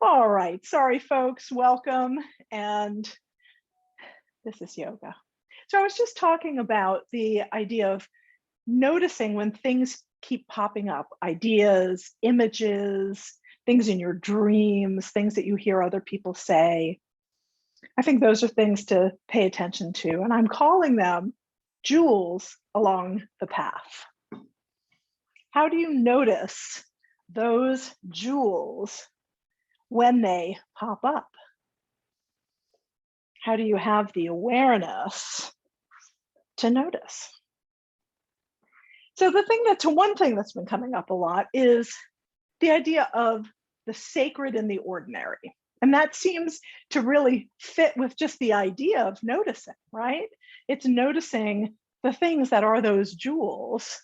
All right, sorry folks, welcome. And this is yoga. So I was just talking about the idea of noticing when things keep popping up, ideas, images, things in your dreams, things that you hear other people say. I think those are things to pay attention to, and I'm calling them jewels along the path. How do you notice those jewels when they pop up? How do you have the awareness to notice? So one thing that's been coming up a lot is the idea of the sacred and the ordinary. And that seems to really fit with just the idea of noticing, right? It's noticing the things that are those jewels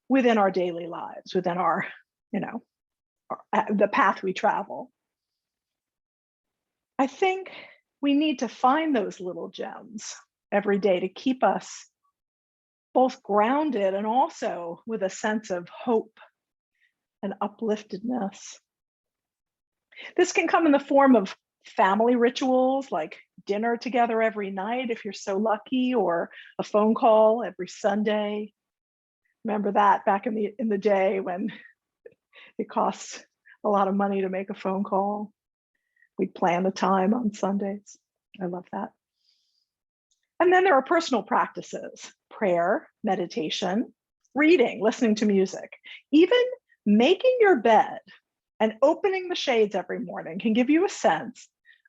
within our daily lives, within our, the path we travel. I think we need to find those little gems every day to keep us both grounded and also with a sense of hope and upliftedness. This can come in the form of family rituals like dinner together every night, if you're so lucky, or a phone call every Sunday. Remember that back in the day when it costs a lot of money to make a phone call. We'd plan the time on Sundays. I love that. And then there are personal practices: prayer, meditation, reading, listening to music. Even making your bed and opening the shades every morning can give you a sense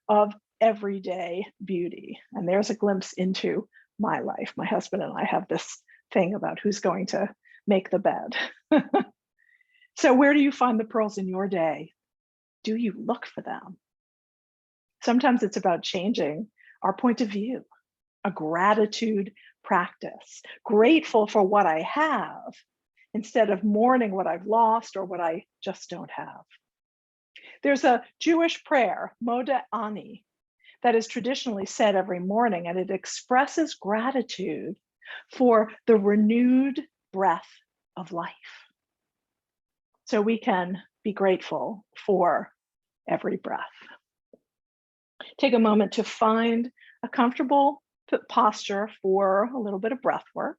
of everyday beauty. And there's a glimpse into my life. My husband and I have this thing about who's going to make the bed. So where do you find the pearls in your day? Do you look for them? Sometimes it's about changing our point of view, a gratitude practice, grateful for what I have instead of mourning what I've lost or what I just don't have. There's a Jewish prayer, Moda Ani, that is traditionally said every morning, and it expresses gratitude for the renewed breath of life. So we can be grateful for every breath. Take a moment to find a comfortable posture for a little bit of breath work.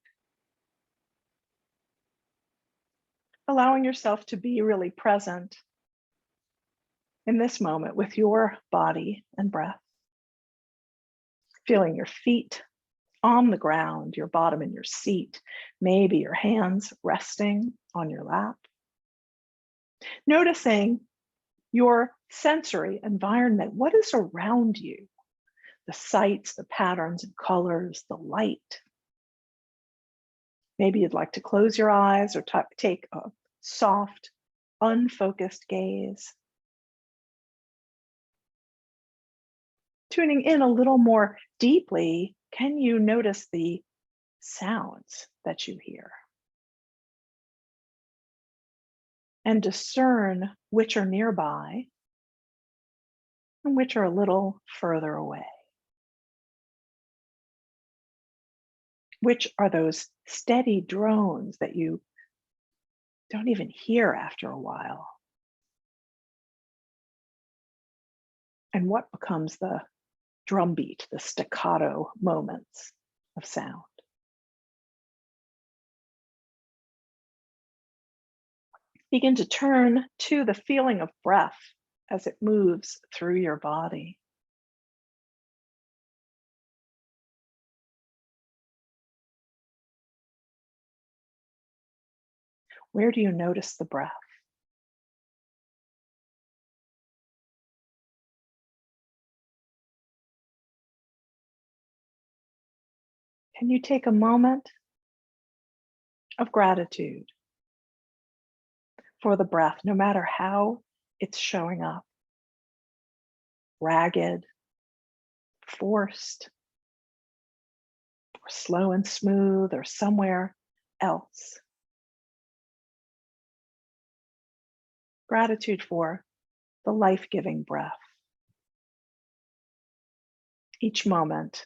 Allowing yourself to be really present in this moment with your body and breath. Feeling your feet on the ground, your bottom in your seat, maybe your hands resting on your lap. Noticing your sensory environment. What is around you? The sights, the patterns and colors, the light. Maybe you'd like to close your eyes or take a soft, unfocused gaze. Tuning in a little more deeply, can you notice the sounds that you hear? And discern which are nearby and which are a little further away. Which are those steady drones that you don't even hear after a while? And what becomes the drumbeat, the staccato moments of sound? Begin to turn to the feeling of breath as it moves through your body. Where do you notice the breath? Can you take a moment of gratitude for the breath, no matter how it's showing up? Ragged, forced, or slow and smooth, or somewhere else. Gratitude for the life-giving breath. Each moment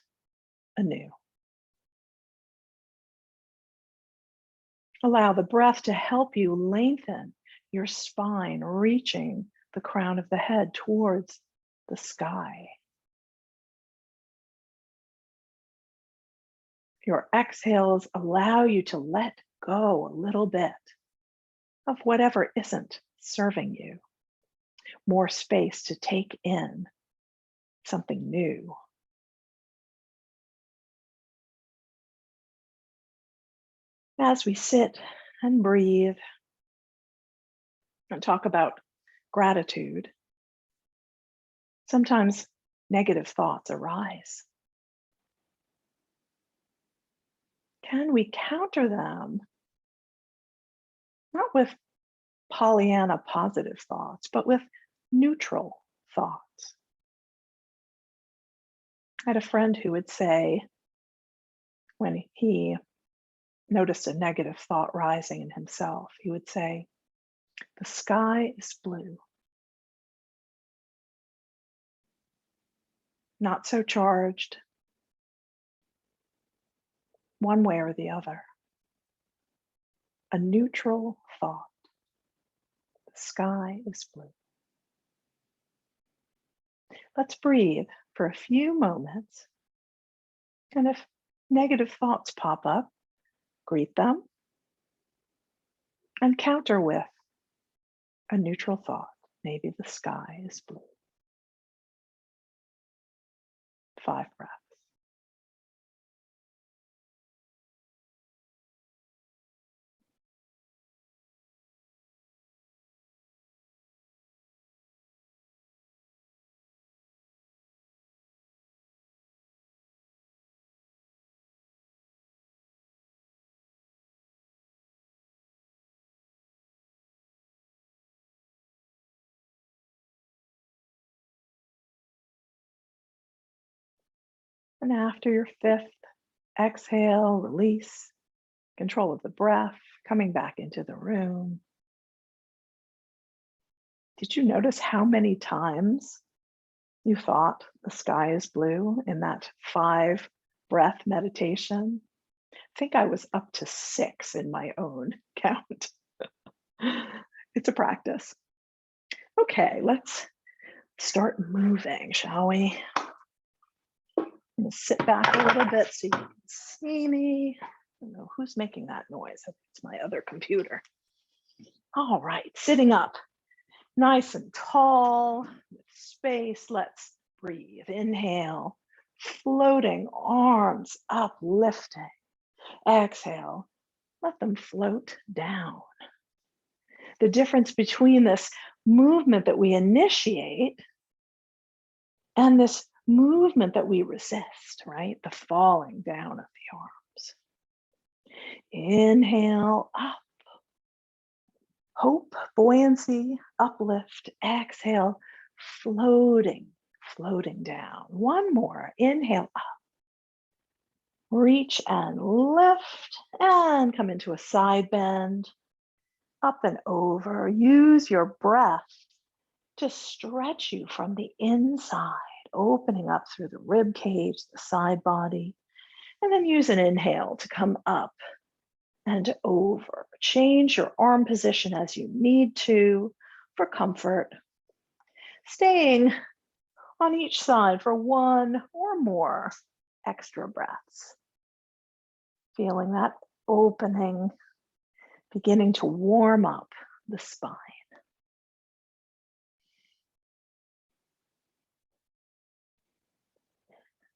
anew. Allow the breath to help you lengthen your spine, reaching the crown of the head towards the sky. Your exhales allow you to let go a little bit of whatever isn't serving you. More space to take in something new. As we sit and breathe and talk about gratitude, sometimes negative thoughts arise. Can we counter them, not with Pollyanna positive thoughts, but with neutral thoughts? I had a friend who would say, when he noticed a negative thought rising in himself, he would say, "The sky is blue." Not so charged, one way or the other. A neutral thought. The sky is blue. Let's breathe for a few moments. And if negative thoughts pop up, greet them and counter with a neutral thought. Maybe the sky is blue. 5 breaths. And after your 5th exhale, release, control of the breath, coming back into the room. Did you notice how many times you thought the sky is blue in that 5 breath meditation? I think I was up to 6 in my own count. It's a practice. Okay, let's start moving, shall we? I'm gonna sit back a little bit so you can see me. I don't know who's making that noise. It's my other computer. All right, sitting up, nice and tall, with space. Let's breathe. Inhale, floating arms up, lifting. Exhale, let them float down. The difference between this movement that we initiate and this movement that we resist, right? The falling down of the arms. Inhale, up. Hope, buoyancy, uplift. Exhale, floating down. One more. Inhale, up. Reach and lift and come into a side bend. Up and over. Use your breath to stretch you from the inside, opening up through the rib cage, the side body, and then use an inhale to come up and over. Change your arm position as you need to for comfort. Staying on each side for 1 or more extra breaths. Feeling that opening, beginning to warm up the spine.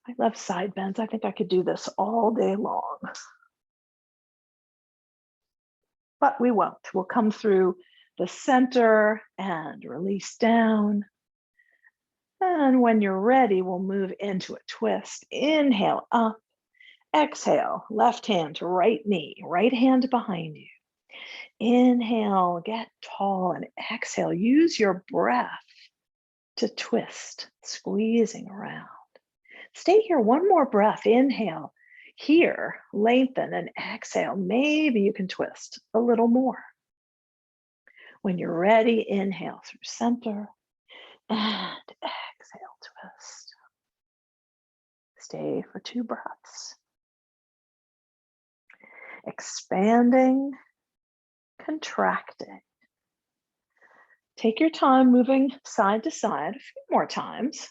I love side bends. I think I could do this all day long. But we won't. We'll come through the center and release down. And when you're ready, we'll move into a twist. Inhale up, exhale, left hand to right knee, right hand behind you. Inhale, get tall, and exhale. Use your breath to twist, squeezing around. Stay here, 1 more breath. Inhale, here, lengthen, and exhale. Maybe you can twist a little more. When you're ready, inhale through center and exhale, twist. Stay for 2 breaths. Expanding, contracting. Take your time moving side to side a few more times.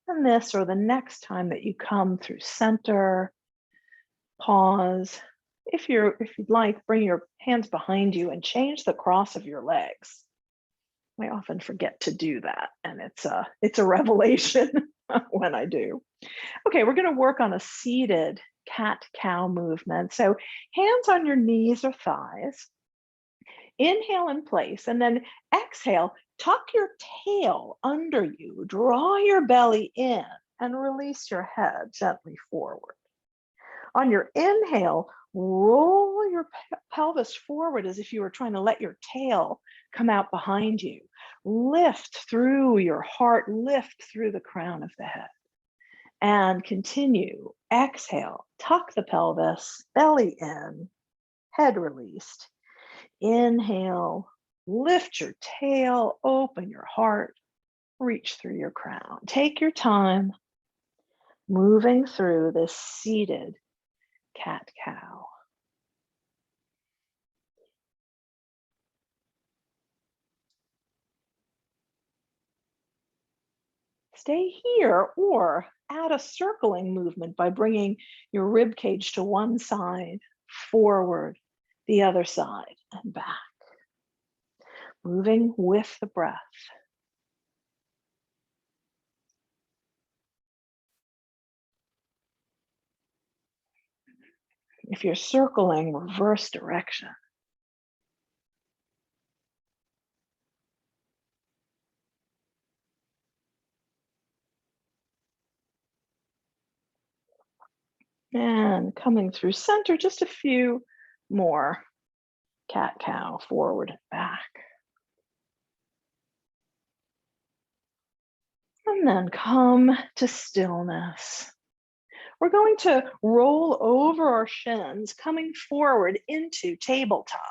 And this or the next time that you come through center, pause. If you'd like, bring your hands behind you and change the cross of your legs. I often forget to do that, and it's a revelation when I do. Okay, we're going to work on a seated cat-cow movement. So hands on your knees or thighs. Inhale in place, and then exhale. Tuck your tail under you. Draw your belly in and release your head gently forward. On your inhale, roll your pelvis forward as if you were trying to let your tail come out behind you. Lift through your heart, lift through the crown of the head. And continue. Exhale, tuck the pelvis, belly in, head released. Inhale, lift your tail, open your heart, reach through your crown. Take your time moving through this seated cat-cow. Stay here or add a circling movement by bringing your rib cage to one side, forward, the other side, and back. Moving with the breath. If you're circling, reverse direction. And coming through center, just a few more. Cat-cow, forward and back. And then come to stillness. We're going to roll over our shins, coming forward into tabletop.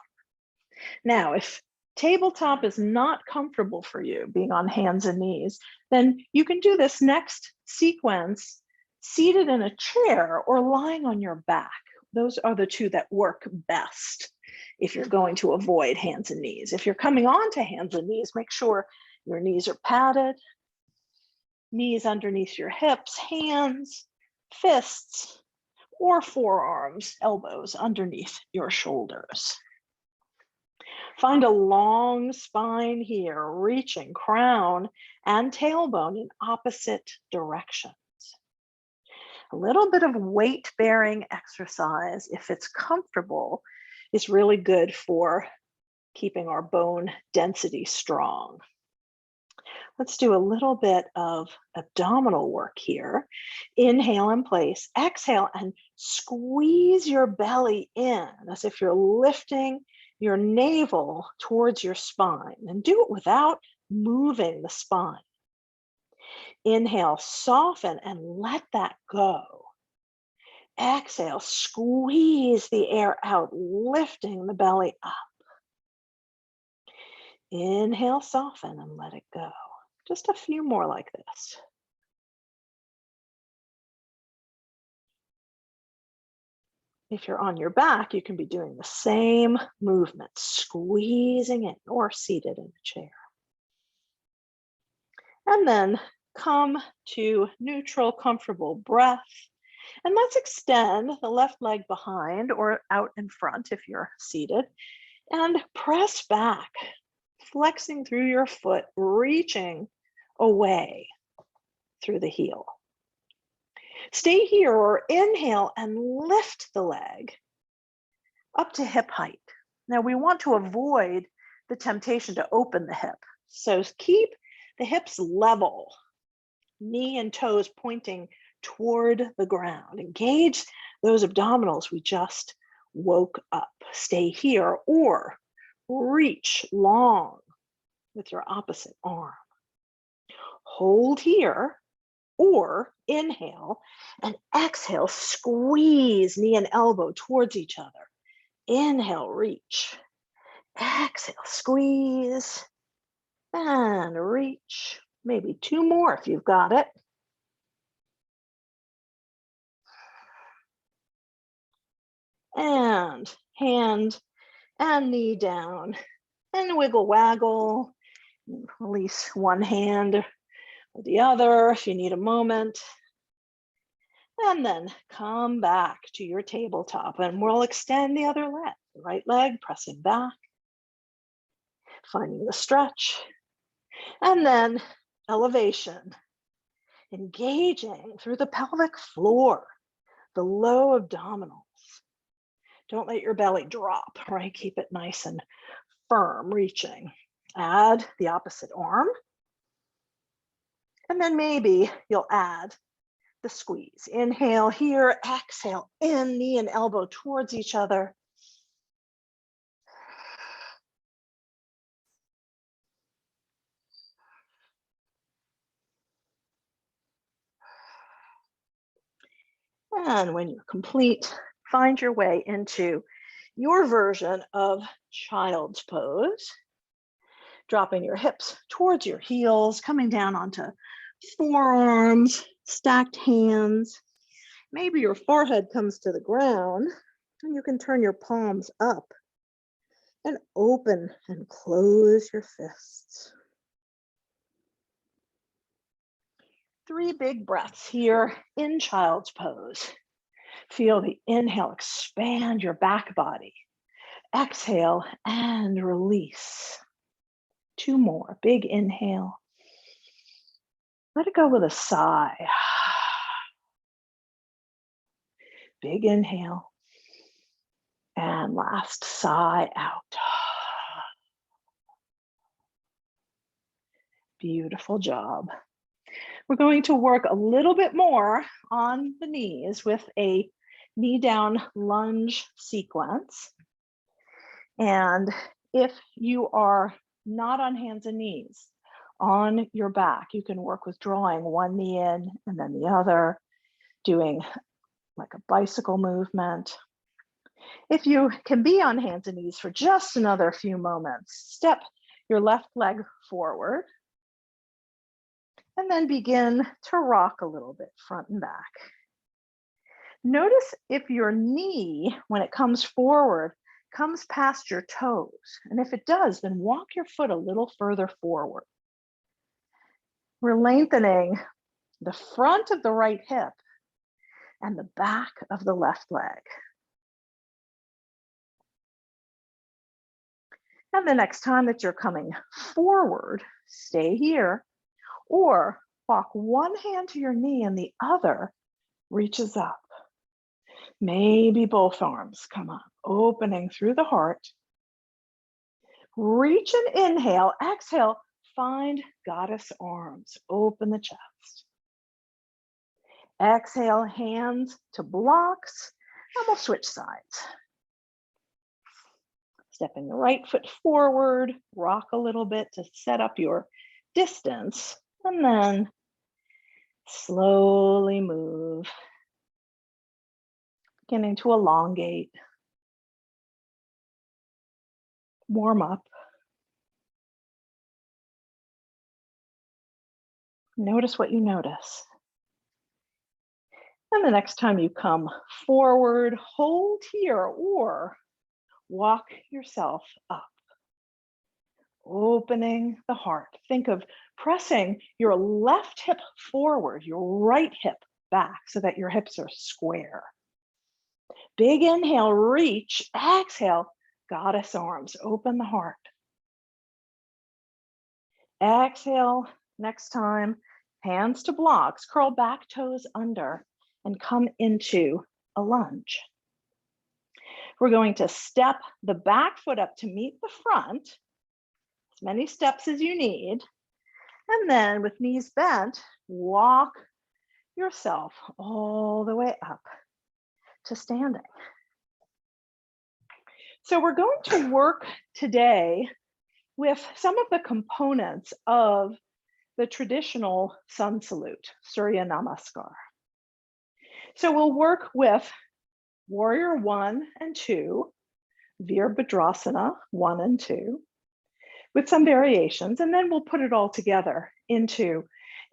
Now, if tabletop is not comfortable for you, being on hands and knees, then you can do this next sequence seated in a chair or lying on your back. Those are the two that work best if you're going to avoid hands and knees. If you're coming on to hands and knees, make sure your knees are padded, knees underneath your hips, hands, fists, or forearms, elbows underneath your shoulders. Find a long spine here, reaching crown and tailbone in opposite directions. A little bit of weight-bearing exercise, if it's comfortable, is really good for keeping our bone density strong. Let's do a little bit of abdominal work here. Inhale in place, exhale, and squeeze your belly in as if you're lifting your navel towards your spine, and do it without moving the spine. Inhale, soften and let that go. Exhale, squeeze the air out, lifting the belly up. Inhale, soften and let it go. Just a few more like this. If you're on your back, you can be doing the same movement, squeezing in or seated in a chair. And then come to neutral, comfortable breath. And let's extend the left leg behind or out in front if you're seated, and press back, flexing through your foot, reaching away through the heel. Stay here or inhale and lift the leg up to hip height. Now we want to avoid the temptation to open the hip. So keep the hips level, knee and toes pointing toward the ground. Engage those abdominals we just woke up. Stay here or reach long with your opposite arm. Hold here or inhale and exhale, squeeze knee and elbow towards each other. Inhale, reach. Exhale, squeeze and reach. Maybe 2 more if you've got it. And hand and knee down and wiggle waggle. Release one hand or the other if you need a moment. And then come back to your tabletop and we'll extend the other leg, the right leg pressing back, finding the stretch, and then elevation, engaging through the pelvic floor, the low abdominals. Don't let your belly drop, right? Keep it nice and firm, reaching. Add the opposite arm. And then maybe you'll add the squeeze. Inhale here, exhale in, knee and elbow towards each other. And when you're complete, find your way into your version of child's pose. Dropping your hips towards your heels, coming down onto forearms, stacked hands. Maybe your forehead comes to the ground and you can turn your palms up and open and close your fists. 3 big breaths here in child's pose. Feel the inhale, expand your back body. Exhale and release. 2 more, big inhale. Let it go with a sigh. Big inhale. And last sigh out. Beautiful job. We're going to work a little bit more on the knees with a knee down lunge sequence. And if you are not on hands and knees, on your back, you can work with drawing one knee in and then the other, doing like a bicycle movement. If you can be on hands and knees for just another few moments, step your left leg forward and then begin to rock a little bit front and back. Notice if your knee, when it comes forward, comes past your toes. And if it does, then walk your foot a little further forward. We're lengthening the front of the right hip and the back of the left leg. And the next time that you're coming forward, stay here, or walk one hand to your knee and the other reaches up. Maybe both arms come up, opening through the heart. Reach and inhale, exhale, find goddess arms, open the chest. Exhale, hands to blocks, and we'll switch sides. Stepping the right foot forward, rock a little bit to set up your distance, and then slowly move, beginning to elongate, warm up. Notice what you notice. And the next time you come forward, hold here or walk yourself up. Opening the heart. Think of pressing your left hip forward, your right hip back so that your hips are square. Big inhale, reach. Exhale, goddess arms. Open the heart. Exhale, next time, hands to blocks, curl back toes under and come into a lunge. We're going to step the back foot up to meet the front, as many steps as you need. And then with knees bent, walk yourself all the way up to standing. So we're going to work today with some of the components of the traditional sun salute, Surya Namaskar. So we'll work with warrior 1 and 2, Virabhadrasana 1 and 2, with some variations, and then we'll put it all together into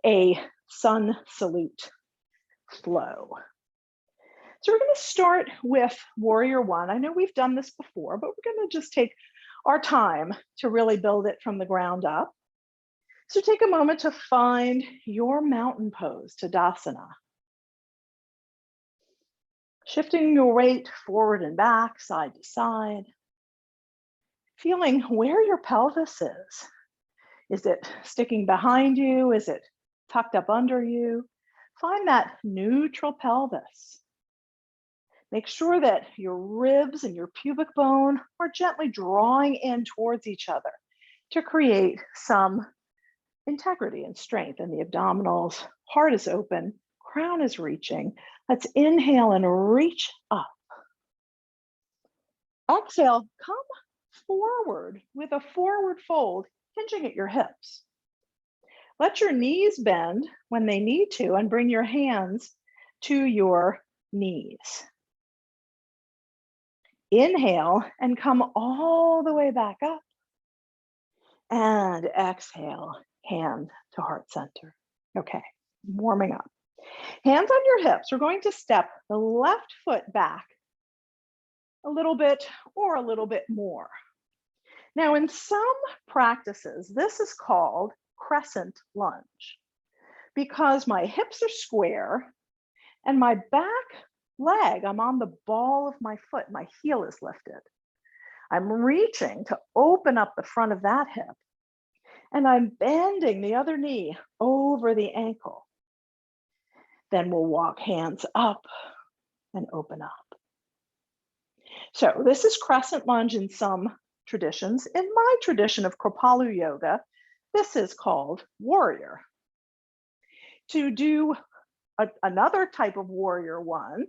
a sun salute flow. So we're going to start with Warrior 1. I know we've done this before, but we're going to just take our time to really build it from the ground up. So take a moment to find your mountain pose, Tadasana. Shifting your weight forward and back, side to side. Feeling where your pelvis is. Is it sticking behind you? Is it tucked up under you? Find that neutral pelvis. Make sure that your ribs and your pubic bone are gently drawing in towards each other to create some integrity and strength in the abdominals. Heart is open, crown is reaching. Let's inhale and reach up. Exhale, come forward with a forward fold, hinging at your hips. Let your knees bend when they need to and bring your hands to your knees. Inhale and come all the way back up. And exhale, hand to heart center. Okay, warming up. Hands on your hips. We're going to step the left foot back a little bit or a little bit more. Now, in some practices, this is called crescent lunge because my hips are square and my back leg, I'm on the ball of my foot, my heel is lifted. I'm reaching to open up the front of that hip and I'm bending the other knee over the ankle. Then we'll walk hands up and open up. So this is crescent lunge in some traditions. In my tradition of Kripalu yoga, this is called warrior. To do another type of warrior 1,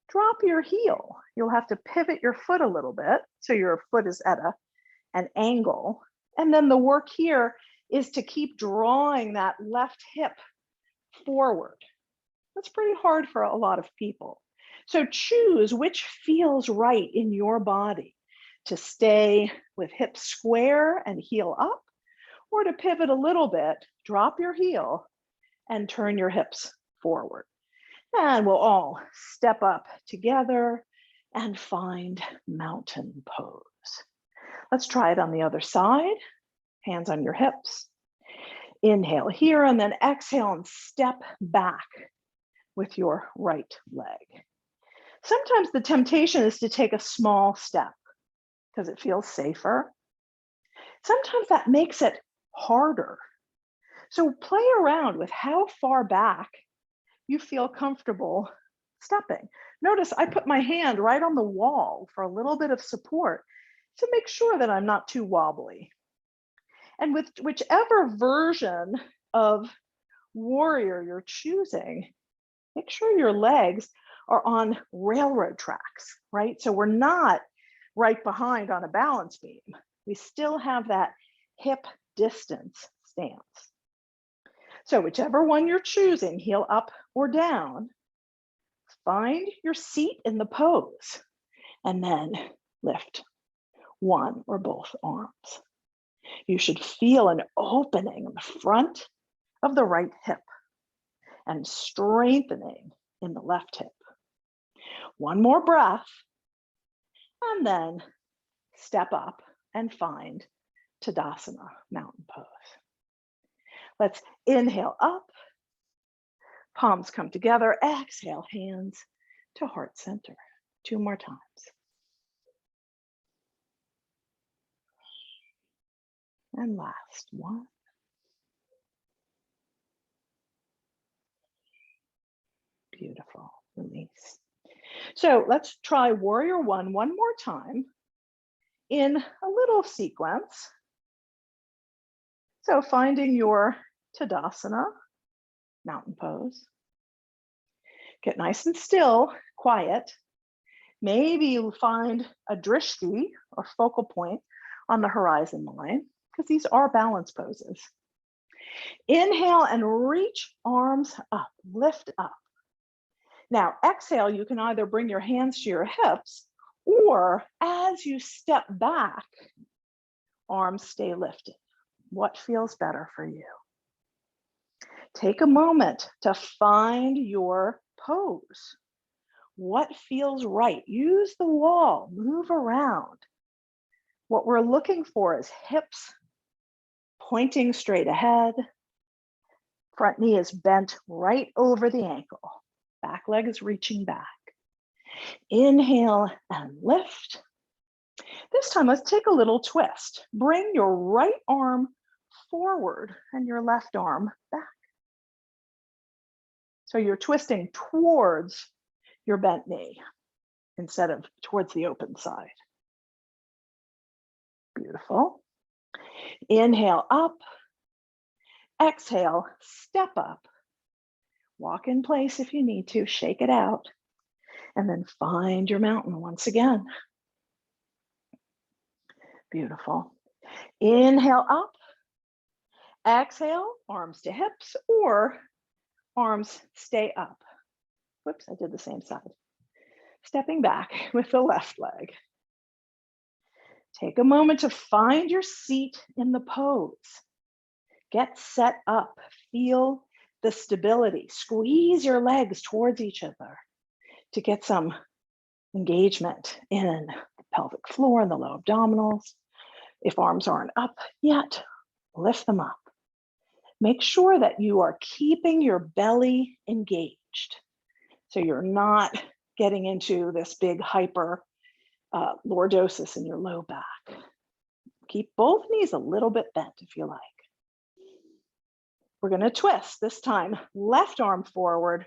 drop your heel. You'll have to pivot your foot a little bit so your foot is at an angle. And then the work here is to keep drawing that left hip forward. That's pretty hard for a lot of people. So choose which feels right in your body, to stay with hips square and heel up, or to pivot a little bit, drop your heel and turn your hips forward. And we'll all step up together and find mountain pose. Let's try it on the other side. Hands on your hips. Inhale here and then exhale and step back with your right leg. Sometimes the temptation is to take a small step because it feels safer. Sometimes that makes it harder. So play around with how far back you feel comfortable stepping. Notice I put my hand right on the wall for a little bit of support to make sure that I'm not too wobbly. And with whichever version of warrior you're choosing, make sure your legs are on railroad tracks, right? So we're not right behind on a balance beam. We still have that hip distance stance. So whichever one you're choosing, heel up or down, find your seat in the pose and then lift one or both arms. You should feel an opening in the front of the right hip and strengthening in the left hip. One more breath, and then step up and find Tadasana, mountain pose. Let's inhale up, palms come together, exhale, hands to heart center. 2 more times. And last one. Beautiful, release. So let's try warrior 1 more time in a little sequence. So finding your Tadasana, mountain pose. Get nice and still, quiet. Maybe you'll find a drishti or focal point on the horizon line, because these are balance poses. Inhale and reach arms up, lift up. Now exhale, you can either bring your hands to your hips Or as you step back, arms stay lifted. What feels better for you? Take a moment to find your pose. What feels right? Use the wall, move around. What we're looking for is hips pointing straight ahead. Front knee is bent right over the ankle. Back leg is reaching back. Inhale and lift. This time, let's take a little twist. Bring your right arm forward and your left arm back. So you're twisting towards your bent knee instead of towards the open side. Beautiful. Inhale up. Exhale, step up. Walk in place if you need to, shake it out. And then find your mountain once again. Beautiful. Inhale up. Exhale, arms to hips or arms stay up. Whoops, I did the same side. Stepping back with the left leg. Take a moment to find your seat in the pose. Get set up. Feel the stability. Squeeze your legs towards each other to get some engagement in the pelvic floor and the low abdominals. If arms aren't up yet, lift them up. Make sure that you are keeping your belly engaged so you're not getting into this big hyper lordosis in your low back. Keep both knees a little bit bent if you like. We're going to twist this time, left arm forward,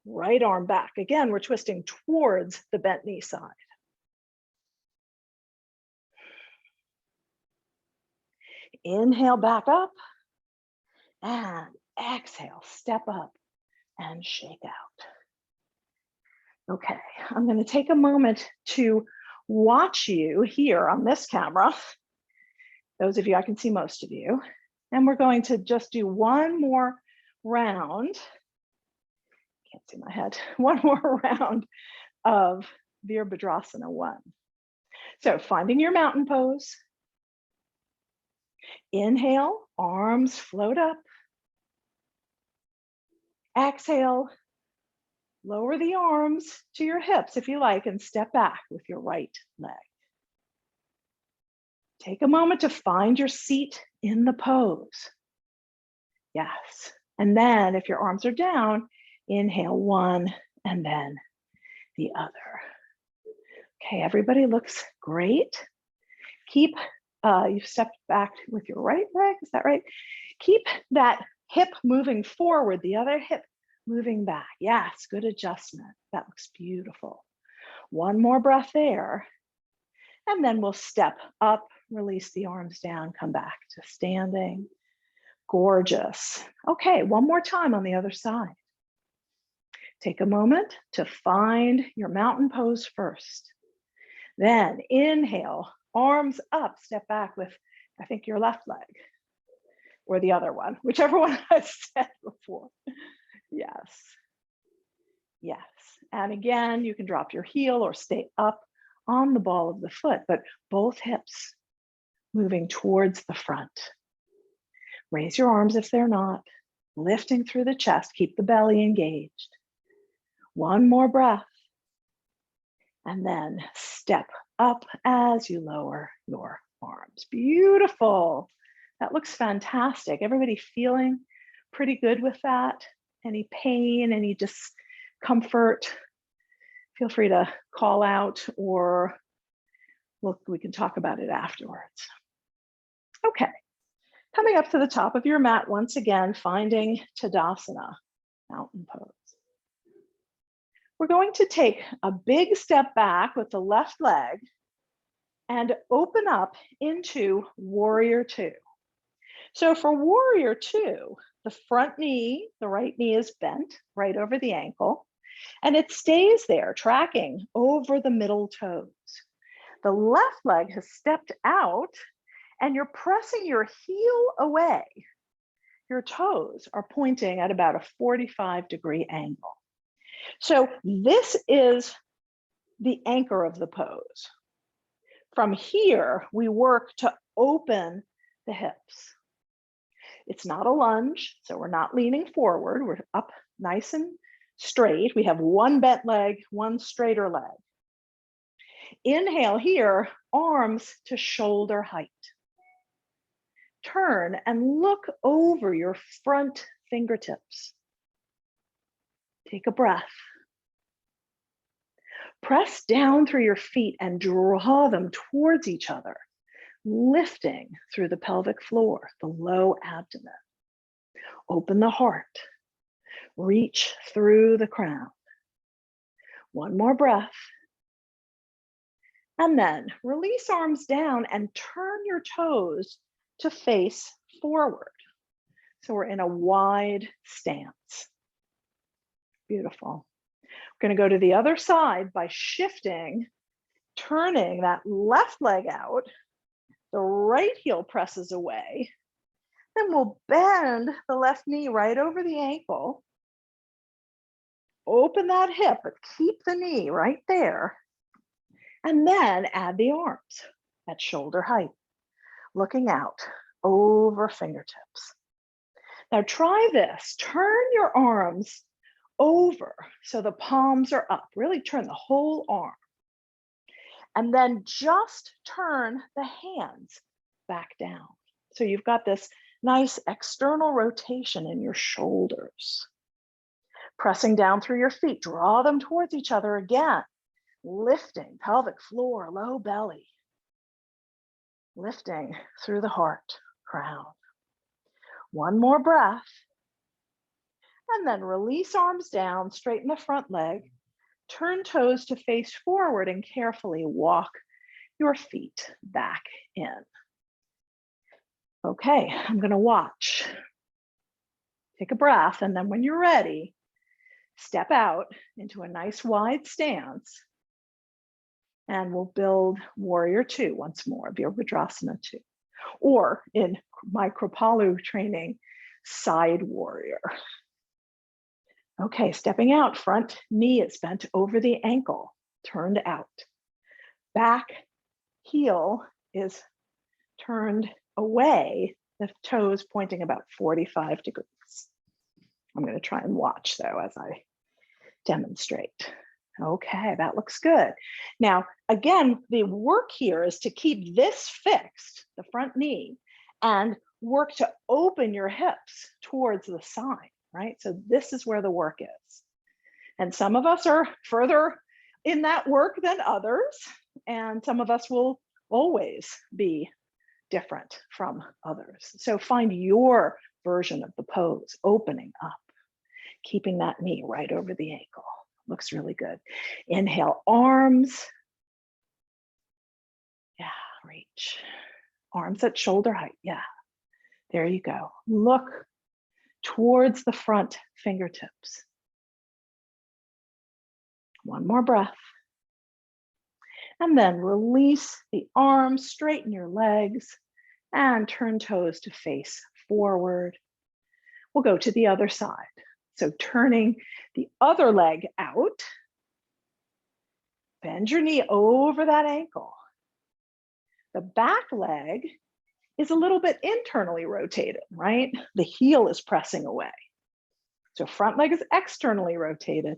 right arm back. Again, we're twisting towards the bent knee side. Inhale back up and exhale, step up and shake out. Okay, I'm going to take a moment to watch you here on this camera. Those of you, I can see most of you. And we're going to just do one more round. Can't see my head. One more round of Virabhadrasana 1. So finding your mountain pose. Inhale, arms float up. Exhale, lower the arms to your hips if you like and step back with your right leg. Take a moment to find your seat in the pose. Yes. And then if your arms are down, inhale one and then the other. Okay, everybody looks great. Keep, you've stepped back with your right leg, is that right? Keep that hip moving forward, the other hip moving back. Yes, good adjustment. That looks beautiful. One more breath there. And then we'll step up, release the arms down, come back to standing. Gorgeous. Okay, one more time on the other side. Take a moment to find your mountain pose first. Then inhale, arms up, step back with, I think, your left leg or the other one, whichever one I said before. Yes. Yes. And again, you can drop your heel or stay up on the ball of the foot, but both hips moving towards the front. Raise your arms if they're not, lifting through the chest, keep the belly engaged. One more breath, and then step up as you lower your arms. Beautiful. That looks fantastic. Everybody feeling pretty good with that? Any pain, any discomfort? Feel free to call out or look, we can talk about it afterwards. Okay, coming up to the top of your mat once again, finding Tadasana, mountain pose. We're going to take a big step back with the left leg and open up into Warrior Two. So for Warrior Two, the front knee, the right knee is bent right over the ankle, and it stays there, tracking over the middle toes. The left leg has stepped out, and you're pressing your heel away. Your toes are pointing at about a 45-degree angle. So this is the anchor of the pose. From here, we work to open the hips. It's not a lunge, so we're not leaning forward. We're up nice and straight. We have one bent leg, one straighter leg. Inhale here, arms to shoulder height. Turn and look over your front fingertips. Take a breath. Press down through your feet and draw them towards each other, lifting through the pelvic floor, the low abdomen. Open the heart. Reach through the crown. One more breath. And then release arms down and turn your toes to face forward. So we're in a wide stance. Beautiful. We're going to go to the other side by shifting, turning that left leg out. The right heel presses away. Then we'll bend the left knee right over the ankle. Open that hip, but keep the knee right there. And then add the arms at shoulder height, looking out over fingertips. Now try this. Turn your arms over so the palms are up. Really turn the whole arm. And then just turn the hands back down. So you've got this nice external rotation in your shoulders. Pressing down through your feet, draw them towards each other again. Lifting pelvic floor, low belly. Lifting through the heart, crown. One more breath. And then release arms down, straighten the front leg. Turn toes to face forward and carefully walk your feet back in. Okay, I'm going to watch. Take a breath, and then when you're ready, step out into a nice wide stance. And we'll build warrior two once more, Virabhadrasana 2. Or in my Kripalu training, side warrior. Okay, stepping out, front knee is bent over the ankle, turned out. Back heel is turned away, the toes pointing about 45 degrees. I'm going to try and watch though as I demonstrate. Okay, that looks good. Now, again, the work here is to keep this fixed, the front knee, and work to open your hips towards the side, right? So this is where the work is. And some of us are further in that work than others, and some of us will always be different from others. So find your version of the pose, opening up, keeping that knee right over the ankle. Looks really good. Inhale, arms. Yeah, reach. Arms at shoulder height. Yeah, there you go. Look towards the front fingertips. One more breath. And then release the arms, straighten your legs, and turn toes to face forward. We'll go to the other side. So turning the other leg out, bend your knee over that ankle. The back leg is a little bit internally rotated, right? The heel is pressing away. So front leg is externally rotated,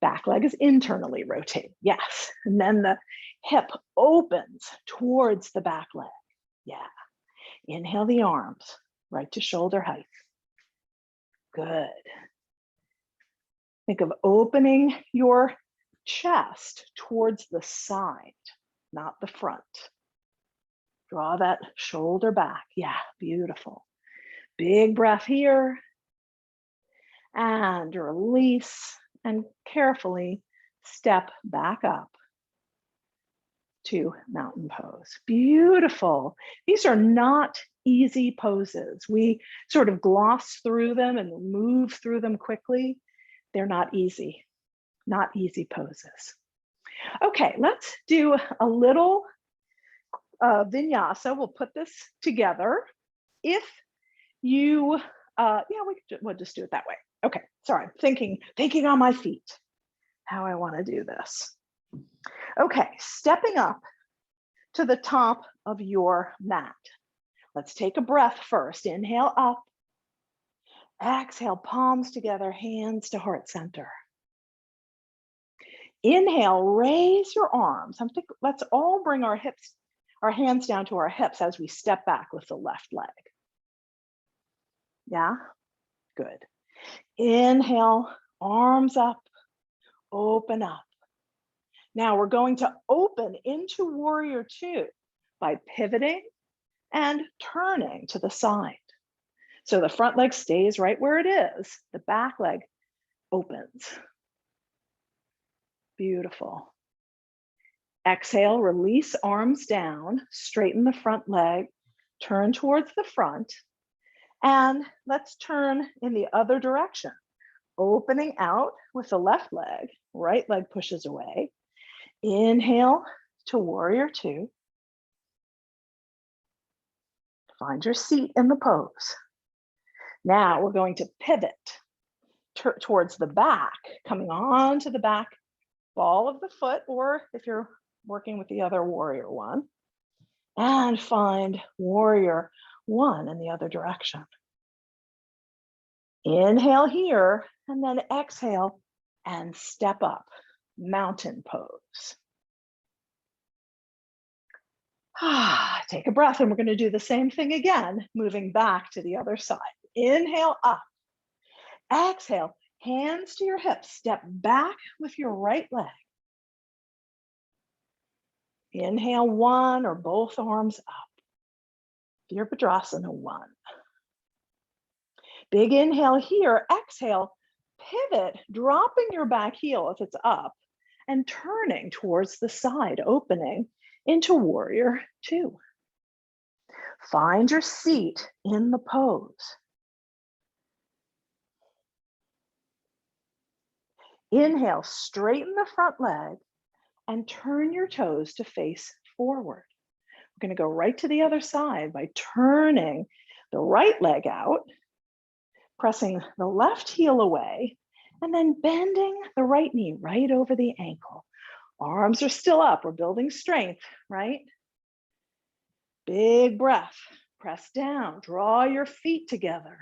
back leg is internally rotated. Yes, and then the hip opens towards the back leg. Yeah, inhale the arms, right to shoulder height. Good. Think of opening your chest towards the side, not the front. Draw that shoulder back. Yeah, beautiful. Big breath here. And release and carefully step back up to mountain pose. Beautiful. These are not easy poses. We sort of gloss through them and move through them quickly. They're not easy poses. Okay, let's do a little vinyasa. We'll put this together. If you, we'll just do it that way. Okay, sorry, I'm thinking on my feet how I want to do this. Okay, stepping up to the top of your mat. Let's take a breath first. Inhale up. Exhale, palms together, hands to heart center. Inhale, raise your arms. Let's all bring our hands down to our hips as we step back with the left leg. Yeah, good. Inhale, arms up, open up. Now we're going to open into warrior two by pivoting and turning to the side. So the front leg stays right where it is. The back leg opens. Beautiful. Exhale, release arms down, straighten the front leg, turn towards the front, and let's turn in the other direction. Opening out with the left leg, right leg pushes away. Inhale to warrior two. Find your seat in the pose. Now we're going to pivot towards the back, coming on to the back ball of the foot, or if you're working with the other warrior one, and find warrior one in the other direction. Inhale here, and then exhale and step up, mountain pose. Take a breath, and we're going to do the same thing again, moving back to the other side. Inhale up. Exhale, hands to your hips. Step back with your right leg. Inhale, one or both arms up. Virabhadrasana one. Big inhale here. Exhale, pivot, dropping your back heel if it's up, and turning towards the side, opening into warrior two. Find your seat in the pose. Inhale, straighten the front leg and turn your toes to face forward. We're going to go right to the other side by turning the right leg out, pressing the left heel away, and then bending the right knee right over the ankle. Arms are still up. We're building strength, right? Big breath. Press down. Draw your feet together.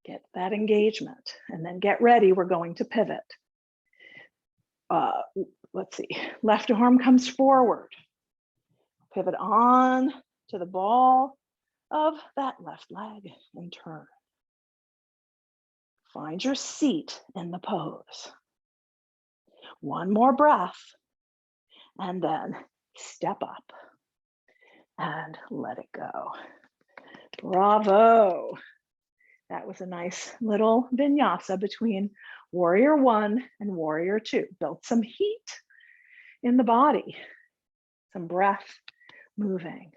Get that engagement. And then get ready. We're going to pivot. Let's see. Left arm comes forward. Pivot on to the ball of that left leg and turn. Find your seat in the pose. One more breath, and then step up and let it go. Bravo. That was a nice little vinyasa between warrior one and warrior two. Built some heat in the body, some breath moving.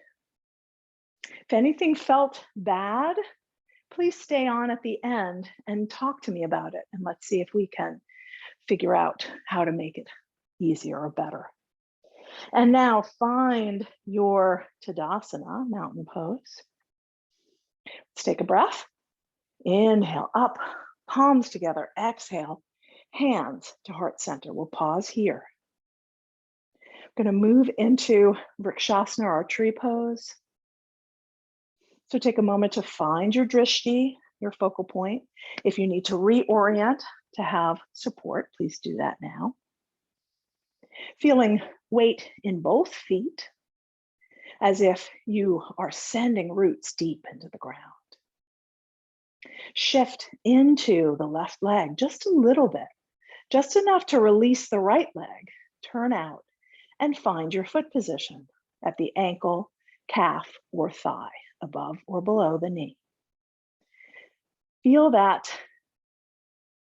If anything felt bad, please stay on at the end and talk to me about it. And let's see if we can figure out how to make it easier or better. And now find your Tadasana, mountain pose. Let's take a breath. Inhale up, palms together. Exhale, hands to heart center. We'll pause here. We're going to move into Vrikshasana, our tree pose. So take a moment to find your drishti, your focal point. If you need to reorient to have support, please do that now. Feeling weight in both feet, as if you are sending roots deep into the ground. Shift into the left leg just a little bit, just enough to release the right leg. Turn out and find your foot position at the ankle, calf, or thigh, above or below the knee. Feel that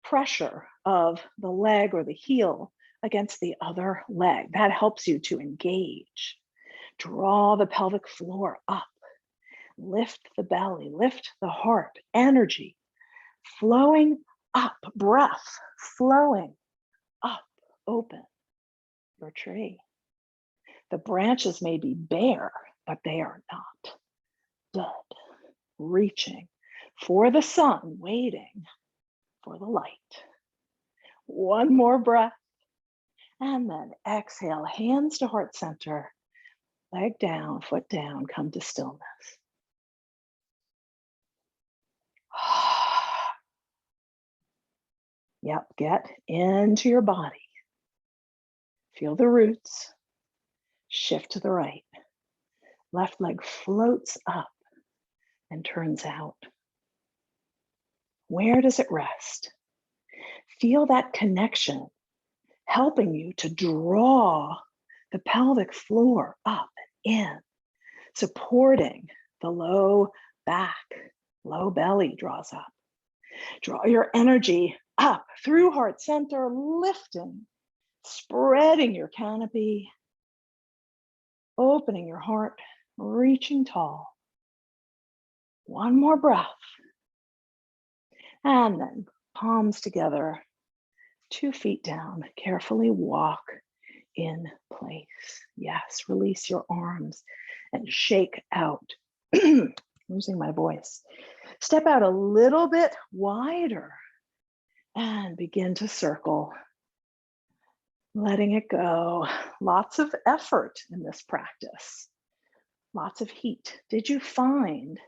pressure of the leg or the heel against the other leg. That helps you to engage. Draw the pelvic floor up. Lift the belly, lift the heart, energy flowing up, breath flowing up, open your tree. The branches may be bare, but they are not dead, reaching for the sun, waiting for the light. One more breath, And then exhale, hands to heart center, leg down, foot down, come to stillness. Yep, get into your body. Feel the roots. Shift to the right. Left leg floats up and turns out. Where does it rest? Feel that connection helping you to draw the pelvic floor up and in, supporting the low back, low belly draws up. Draw your energy up through heart center, lifting, spreading your canopy, opening your heart, reaching tall. One more breath. And then palms together, 2 feet down, carefully walk in place. Yes, release your arms and shake out. Losing my voice. Step out a little bit wider and begin to circle, letting it go. Lots of effort in this practice, lots of heat. Did you find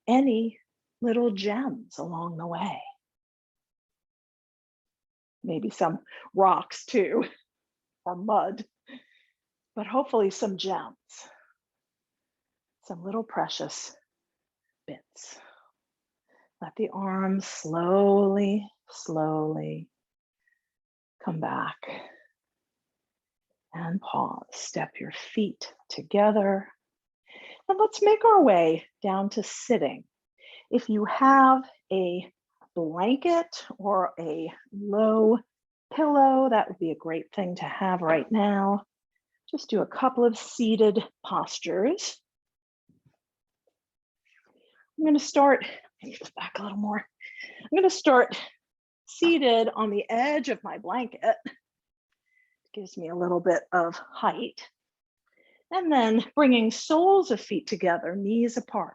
any little gems along the way? Maybe some rocks too, or mud, but hopefully some gems, some little precious bits. Let the arms slowly, slowly come back and pause. Step your feet together. And let's make our way down to sitting. If you have a blanket or a low pillow, that would be a great thing to have right now. Just do a couple of seated postures. I'm going to start, maybe go back a little more. I'm going to start seated on the edge of my blanket. It gives me a little bit of height. And then bringing soles of feet together, knees apart,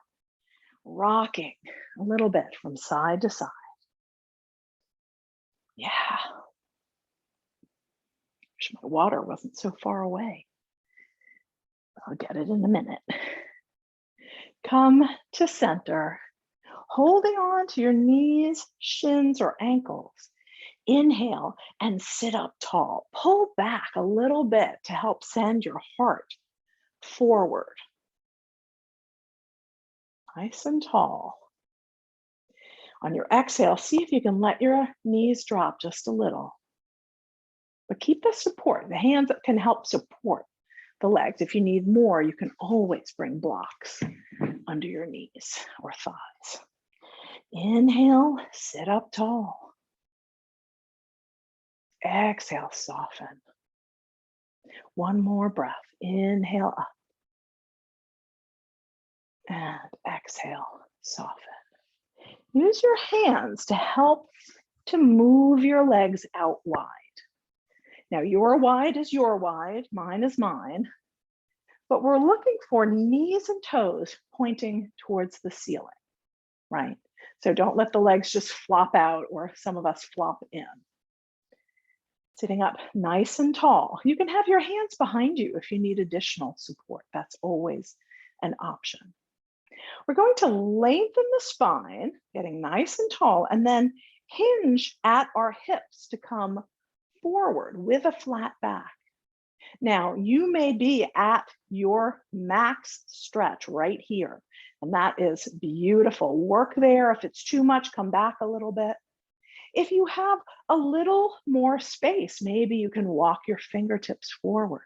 rocking a little bit from side to side. Yeah. Wish my water wasn't so far away. I'll get it in a minute. Come to center, holding on to your knees, shins, or ankles. Inhale and sit up tall. Pull back a little bit to help send your heart forward. Nice and tall. On your exhale, see if you can let your knees drop just a little. But keep the support. The hands can help support the legs. If you need more, you can always bring blocks under your knees or thighs. Inhale, sit up tall. Exhale, soften. One more breath. Inhale up. And exhale, soften. Use your hands to help to move your legs out wide. Now, your wide is your wide, mine is mine, but we're looking for knees and toes pointing towards the ceiling, right? So don't let the legs just flop out, or some of us flop in. Sitting up nice and tall. You can have your hands behind you if you need additional support. That's always an option. We're going to lengthen the spine, getting nice and tall, and then hinge at our hips to come forward with a flat back. Now, you may be at your max stretch right here, and that is beautiful. Work there. If it's too much, come back a little bit. If you have a little more space, maybe you can walk your fingertips forward.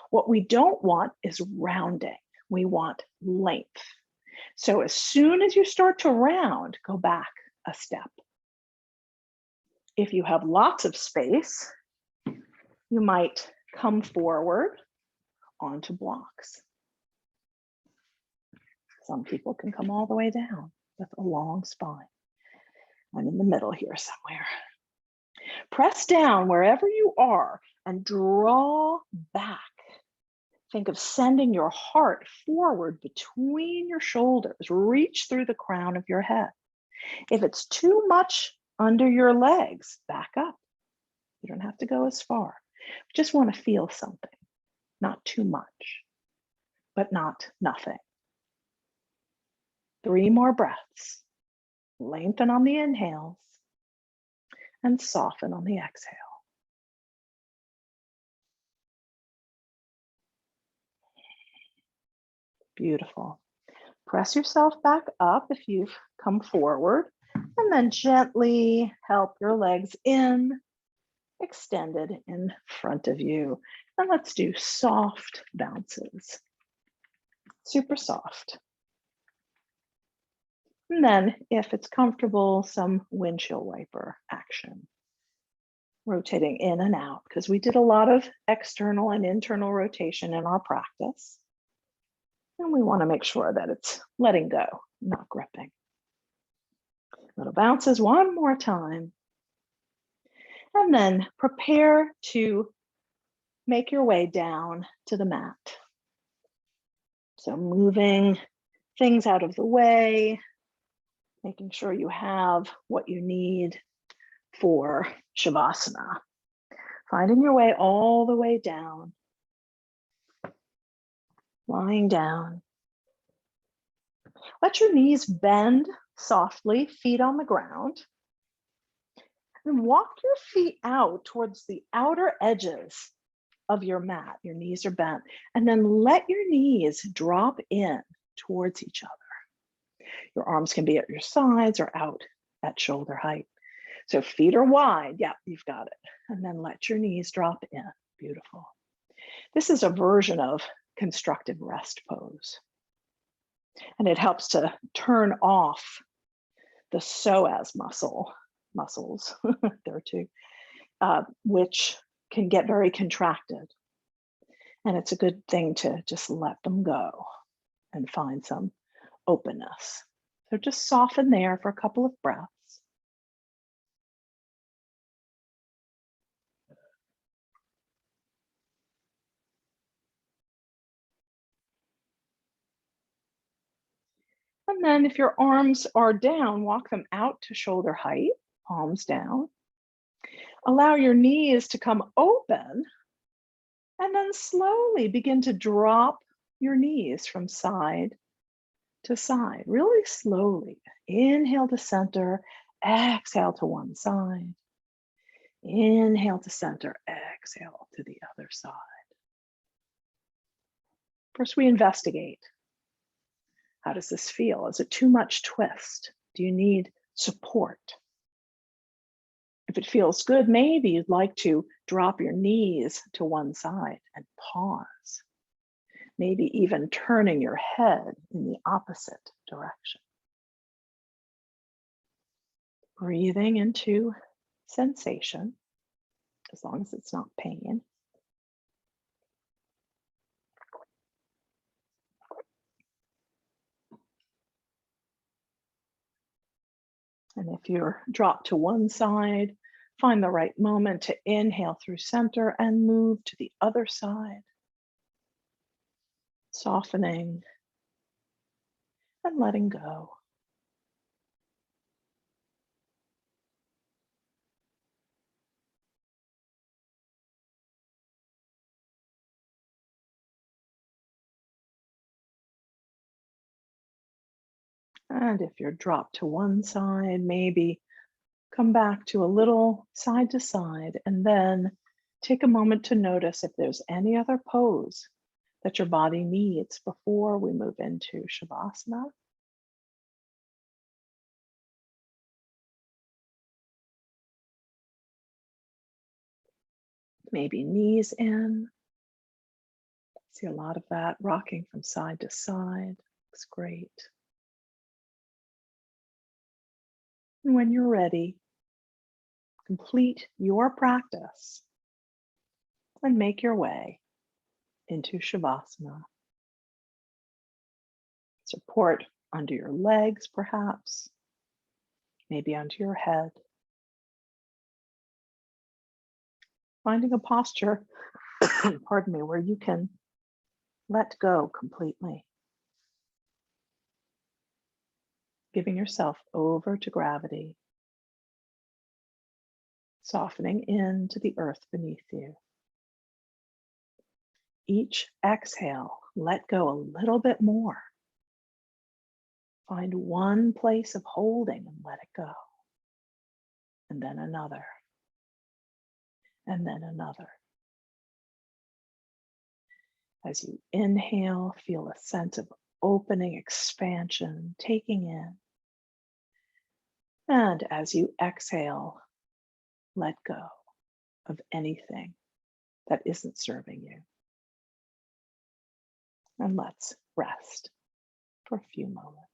What we don't want is rounding. We want length. So as soon as you start to round, go back a step. If you have lots of space, you might come forward onto blocks. Some people can come all the way down with a long spine. I'm in the middle here somewhere. Press down wherever you are and draw back. Think of sending your heart forward between your shoulders. Reach through the crown of your head. If it's too much under your legs, back up. You don't have to go as far. Just want to feel something, not too much, but not nothing. 3 more breaths. Lengthen on the inhales and soften on the exhale. Beautiful. Press yourself back up if you've come forward, and then gently help your legs in, extended in front of you. And let's do soft bounces. Super soft. And then, if it's comfortable, some windshield wiper action. Rotating in and out, because we did a lot of external and internal rotation in our practice. And we want to make sure that it's letting go, not gripping. Little bounces one more time. And then prepare to make your way down to the mat. So moving things out of the way, making sure you have what you need for Shavasana. Finding your way all the way down. Lying down. Let your knees bend softly, feet on the ground. And walk your feet out towards the outer edges of your mat. Your knees are bent. And then let your knees drop in towards each other. Your arms can be at your sides or out at shoulder height. So feet are wide. Yeah, you've got it. And then let your knees drop in. Beautiful. This is a version of constructive rest pose. And it helps to turn off the psoas muscles, there are two, which can get very contracted. And it's a good thing to just let them go and find some openness. So just soften there for a couple of breaths. And then if your arms are down, walk them out to shoulder height, palms down. Allow your knees to come open, and then slowly begin to drop your knees from side to side, really slowly. Inhale to center, exhale to one side. Inhale to center, exhale to the other side. First, we investigate. How does this feel? Is it too much twist? Do you need support? If it feels good, maybe you'd like to drop your knees to one side and pause. Maybe even turning your head in the opposite direction. Breathing into sensation, as long as it's not pain. And if you're dropped to one side, find the right moment to inhale through center and move to the other side. Softening and letting go. And if you're dropped to one side, maybe come back to a little side to side, and then take a moment to notice if there's any other pose that your body needs before we move into Shavasana. Maybe knees in. See a lot of that, rocking from side to side. Looks great. And when you're ready, complete your practice and make your way into Shavasana. Support under your legs, perhaps, maybe under your head. Finding a posture, pardon me, where you can let go completely. Giving yourself over to gravity. Softening into the earth beneath you. Each exhale, let go a little bit more. Find one place of holding and let it go. And then another. And then another. As you inhale, feel a sense of opening, expansion, taking in. And as you exhale, let go of anything that isn't serving you. And let's rest for a few moments.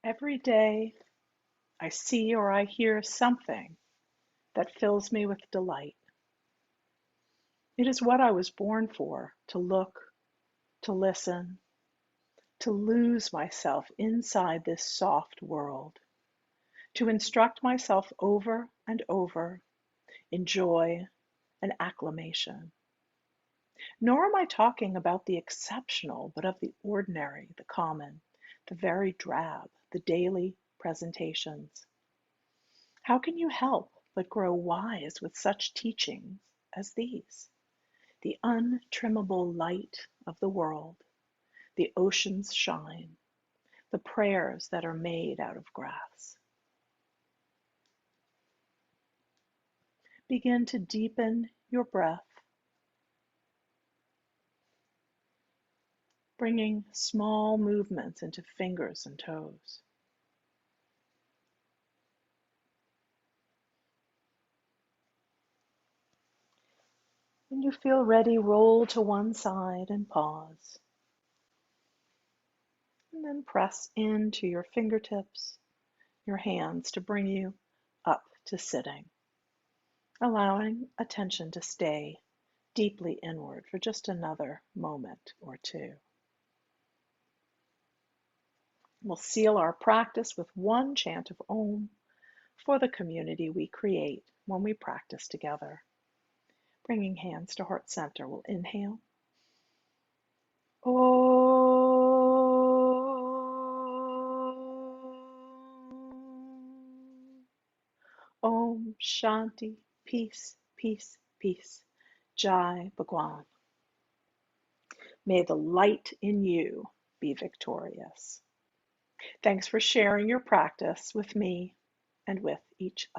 Every day I see or I hear something that fills me with delight. It is what I was born for, to look, to listen, to lose myself inside this soft world, to instruct myself over and over in joy and acclamation. Nor am I talking about the exceptional, but of the ordinary, the common, the very drab, the daily presentations. How can you help but grow wise with such teachings as these? The untrimmable light of the world, the ocean's shine, the prayers that are made out of grass. Begin to deepen your breath, bringing small movements into fingers and toes. When you feel ready, roll to one side and pause. And then press into your fingertips, your hands to bring you up to sitting, allowing attention to stay deeply inward for just another moment or two. We'll seal our practice with one chant of Om for the community we create when we practice together. Bringing hands to heart center, we'll inhale. Om Shanti, peace, peace, peace. Jai Bhagwan. May the light in you be victorious. Thanks for sharing your practice with me and with each other.